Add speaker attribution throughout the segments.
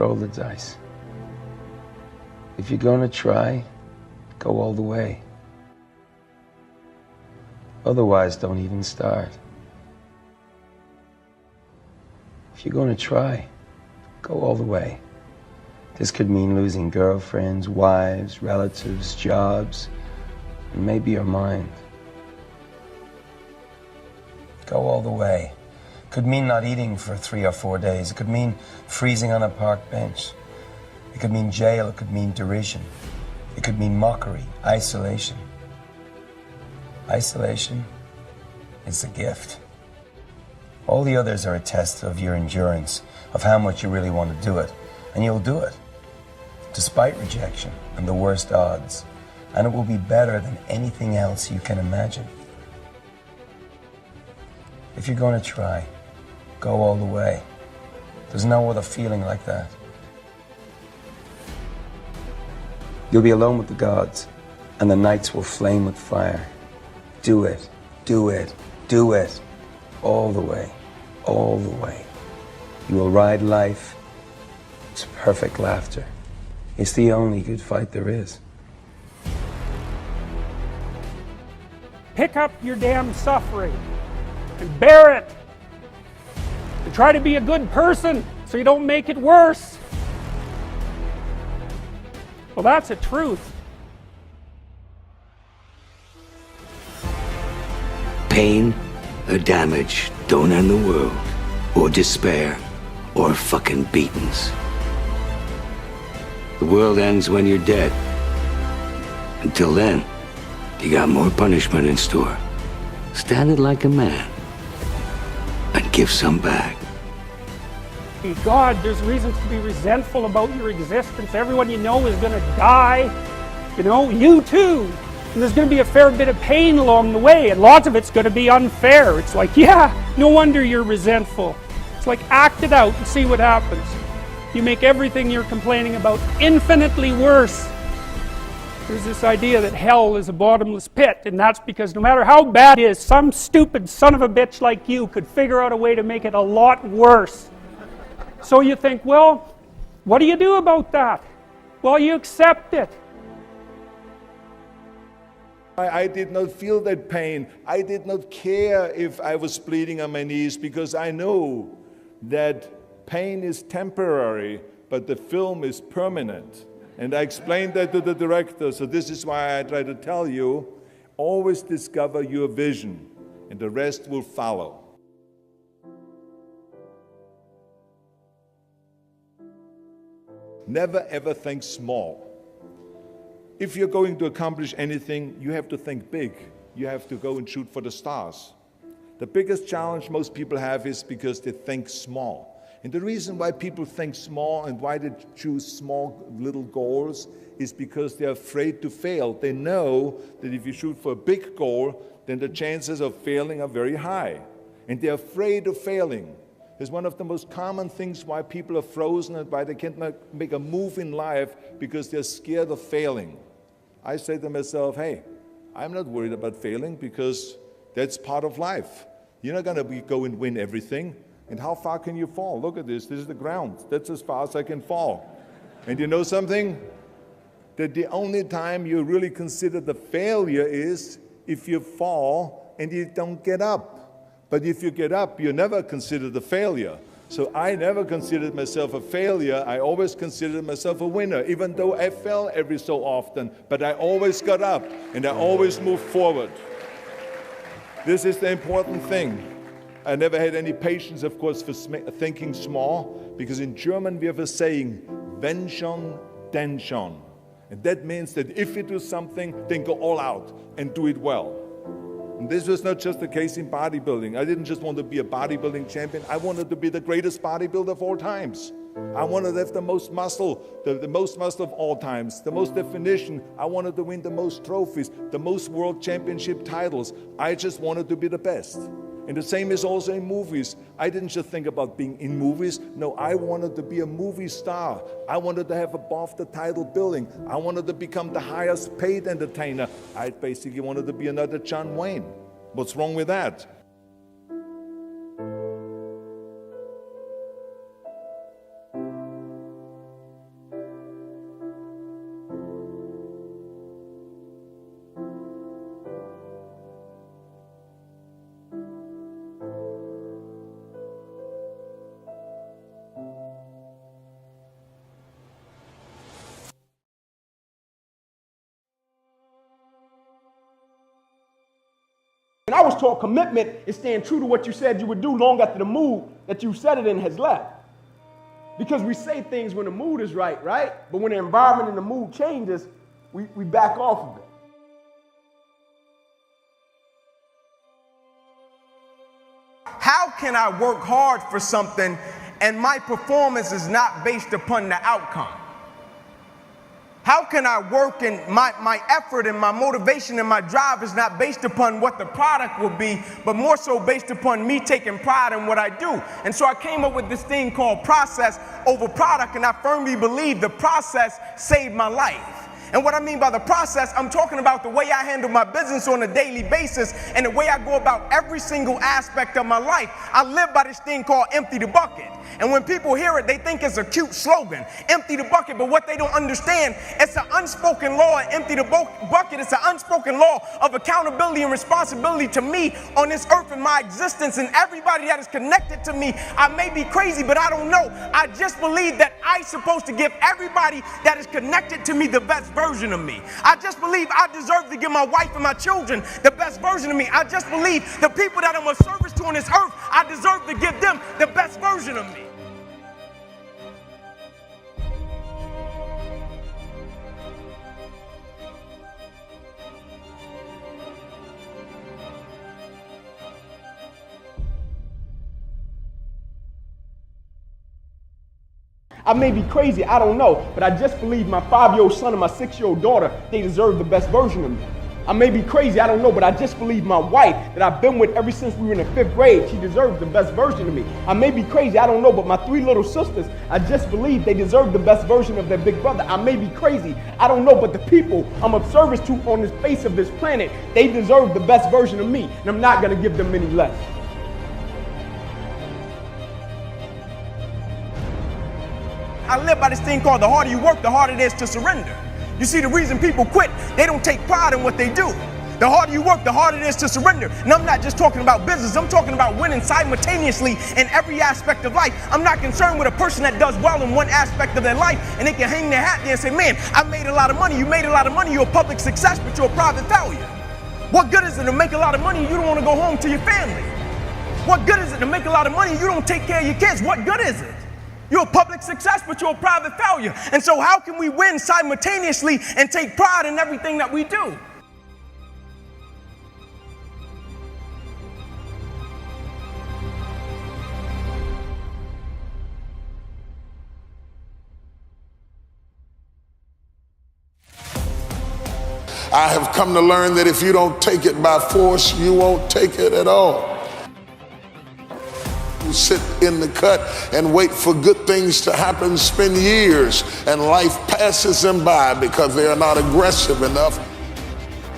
Speaker 1: roll the dice. If you're gonna try, go all the way. Otherwise, don't even start. If you're gonna try, go all the way. This could mean losing girlfriends, wives, relatives, jobs, and maybe your mind. Go all the way. Could mean not eating for 3 or 4 days. It could mean freezing on a park bench. It could mean jail. It could mean derision. It could mean mockery, isolation. Isolation is a gift. All the others are a test of your endurance, of how much you really want to do it. And you'll do it, despite rejection and the worst odds. And it will be better than anything else you can imagine. If you're going to try, go all the way. There's no other feeling like that. You'll be alone with the gods, and the nights will flame with fire. Do it, do it, do it. All the way, all the way. You will ride life to perfect laughter. It's the only good fight there is.
Speaker 2: Pick up your damn suffering and bear it. And try to be a good person so you don't make it worse. Well, that's a truth.
Speaker 3: Pain or damage don't end the world, or despair, or fucking beatings. The world ends when you're dead. Until then, you got more punishment in store. Stand it like a man, and give some back.
Speaker 2: God, there's reasons to be resentful about your existence. Everyone you know is gonna die. You know, you too. And there's gonna be a fair bit of pain along the way, and lots of it's gonna be unfair. It's like, yeah, no wonder you're resentful. It's like, act it out and see what happens. You make everything you're complaining about infinitely worse. There's this idea that hell is a bottomless pit, and that's because no matter how bad it is, some stupid son of a bitch like you could figure out a way to make it a lot worse. So you think, well, what do you do about that? Well, you accept it.
Speaker 4: I did not feel that pain. I did not care if I was bleeding on my knees, because I know that pain is temporary, but the film is permanent. And I explained that to the director, so this is why I try to tell you, always discover your vision, and the rest will follow. Never ever think small. If you're going to accomplish anything, you have to think big. You have to go and shoot for the stars. The biggest challenge most people have is because they think small. And the reason why people think small and why they choose small little goals is because they're afraid to fail. They know that if you shoot for a big goal, then the chances of failing are very high. And they're afraid of failing. It's one of the most common things why people are frozen and why they can't make a move in life, because they're scared of failing. I say to myself, hey, I'm not worried about failing, because that's part of life. You're not going to go and win everything. And how far can you fall? Look at this. This is the ground. That's as far as I can fall. And you know something? That the only time you really consider the failure is if you fall and you don't get up. But if you get up, you never consider the failure. So I never considered myself a failure. I always considered myself a winner, even though I fell every so often. But I always got up, and I always moved forward. This is the important thing. I never had any patience, of course, for thinking small, because in German we have a saying, wenn schon, denn schon. And that means that if you do something, then go all out and do it well. And this was not just the case in bodybuilding. I didn't just want to be a bodybuilding champion. I wanted to be the greatest bodybuilder of all times. I wanted to have the most muscle, the most muscle of all times, the most definition. I wanted to win the most trophies, the most world championship titles. I just wanted to be the best. And the same is also in movies. I didn't just think about being in movies. No, I wanted to be a movie star. I wanted to have above the title billing. I wanted to become the highest paid entertainer. I basically wanted to be another John Wayne. What's wrong with that?
Speaker 5: And I was taught commitment is staying true to what you said you would do long after the mood that you said it in has left. Because we say things when the mood is right? But when the environment and the mood changes, we back off of it.
Speaker 6: How can I work hard for something and my performance is not based upon the outcome? How can I work and my effort and my motivation and my drive is not based upon what the product will be, but more so based upon me taking pride in what I do? And so I came up with this thing called process over product, and I firmly believe the process saved my life. And what I mean by the process, I'm talking about the way I handle my business on a daily basis and the way I go about every single aspect of my life. I live by this thing called empty the bucket. And when people hear it, they think it's a cute slogan, empty the bucket. But what they don't understand, it's an unspoken law. Empty the bucket, it's an unspoken law of accountability and responsibility to me on this earth and my existence and everybody that is connected to me. I may be crazy, but I don't know. I just believe that I'm supposed to give everybody that is connected to me the best version of me. I just believe I deserve to give my wife and my children the best version of me. I just believe the people that I'm a service to on this earth, I deserve to give them the best version of me.
Speaker 5: I may be crazy, I don't know, but I just believe my 5-year-old son and my 6-year-old daughter, they deserve the best version of me. I may be crazy, I don't know, but I just believe my wife that I've been with ever since we were in the 5th grade, she deserves the best version of me. I may be crazy, I don't know, but my 3 little sisters, I just believe they deserve the best version of their big brother. I may be crazy, I don't know, but the people I'm of service to on the face of this planet, they deserve the best version of me, and I'm not gonna give them any less.
Speaker 6: I live by this thing called the harder you work, the harder it is to surrender. You see, the reason people quit, they don't take pride in what they do. The harder you work, the harder it is to surrender. And I'm not just talking about business, I'm talking about winning simultaneously in every aspect of life. I'm not concerned with a person that does well in one aspect of their life and they can hang their hat there and say, man, I made a lot of money. You made a lot of money, you're a public success, but you're a private failure. What good is it to make a lot of money and you don't want to go home to your family? What good is it to make a lot of money and you don't take care of your kids? What good is it? You're a public success, but you're a private failure. And so how can we win simultaneously and take pride in everything that we do?
Speaker 7: I have come to learn that if you don't take it by force, you won't take it at all. You sit in the cut and wait for good things to happen, spend years, and life passes them by because they are not aggressive enough.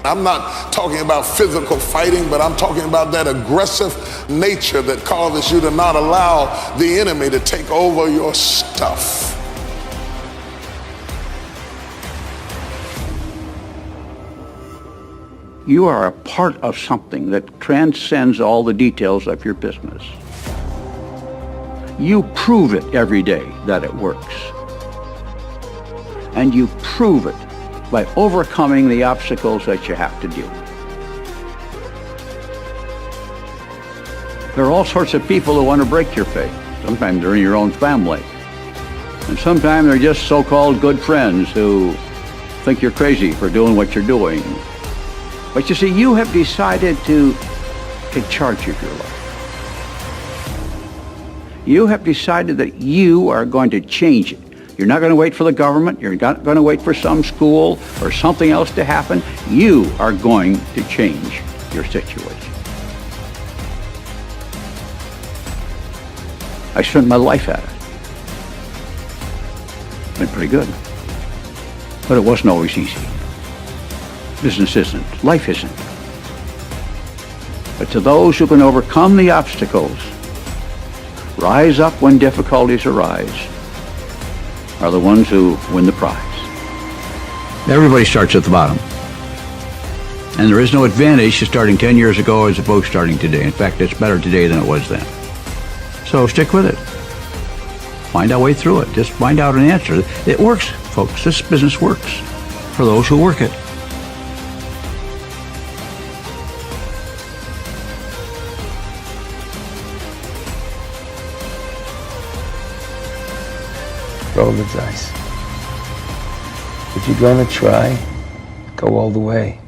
Speaker 7: I'm not talking about physical fighting, but I'm talking about that aggressive nature that causes you to not allow the enemy to take over your stuff.
Speaker 8: You are a part of something that transcends all the details of your business. You prove it every day that it works. And you prove it by overcoming the obstacles that you have to deal with. There are all sorts of people who want to break your faith. Sometimes they're in your own family. And sometimes they're just so-called good friends who think you're crazy for doing what you're doing. But you see, you have decided to take charge of your life. You have decided that you are going to change it. You're not going to wait for the government. You're not going to wait for some school or something else to happen. You are going to change your situation. I spent my life at it. It's been pretty good. But it wasn't always easy. Business isn't. Life isn't. But to those who can overcome the obstacles, rise up when difficulties arise, are the ones who win the prize. Everybody starts at the bottom. And there is no advantage to starting 10 years ago as opposed to starting today. In fact, it's better today than it was then. So stick with it. Find our way through it. Just find out an answer. It works, folks. This business works for those who work it.
Speaker 1: Roll the dice. If you're gonna try, go all the way.